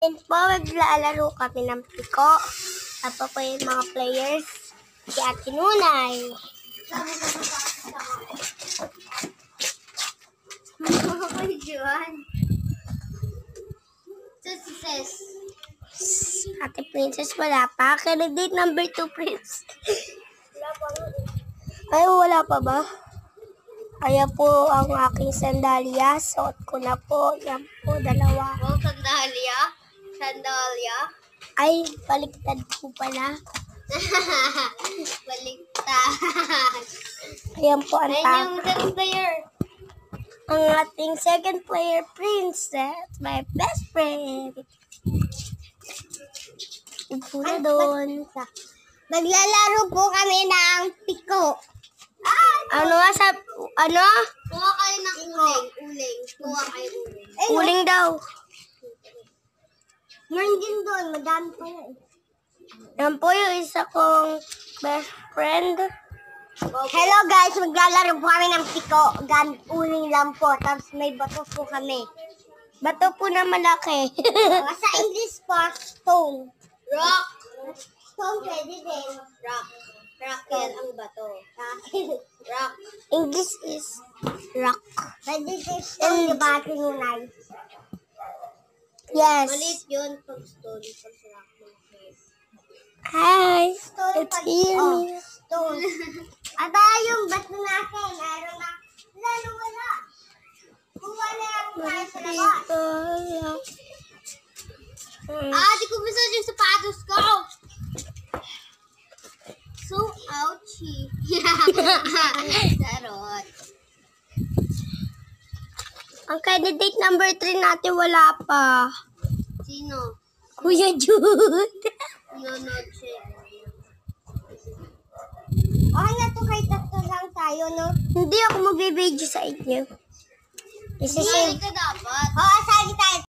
And po, maglalaro kami ng piko. Tapos po yung mga players. Si Ate Nunay. Ate Princess wala pa. Candidate number 2, Prince. Ay, wala pa ba? Ayan po ang aking sandalya. Suot ko na po. Yan po, dalawa. Oh, sandalya? Sandalya? Ay, baliktad po pala. Baliktad. Ayan po ang Ayun yung second player. ang ating second player, Princess. My best friend. Upo na doon. Maglalaro po kami ng piko. Ano nga sa... Ano? Kuha kayo ng uling. Uling. Kuha kayo uling. Uling daw. Meron din doon. Madami pa yan. Yan po yung isa kong best friend. Hello guys, maglalaro po kami ng piko. Uling lang po. Tapos may bato po kami. Bato po na malaki. Sa English po, stone. Rock. Stone pwede din. Rock. Rock yan ang bato. Rock. English is rock. Pwede din stone, di ba, Tinunay? Yes. Malit yun pag stone. Pag rock. Hi. Stone It's pag here. stone. Aba, yung bato natin. Meron na. Lalo wala. Kuha na lang tayo sa labas. Di ko gusto yung sapatos ko. So ouchie. Sarot. Ang candidate number 3 natin wala pa. Sino? Kuya Jude. Nonoche. Okay na to, kay tatlo lang tayo, no? Hindi ako magbibideo sa inyo. Isisave ka dapat. Oo, asali tayo.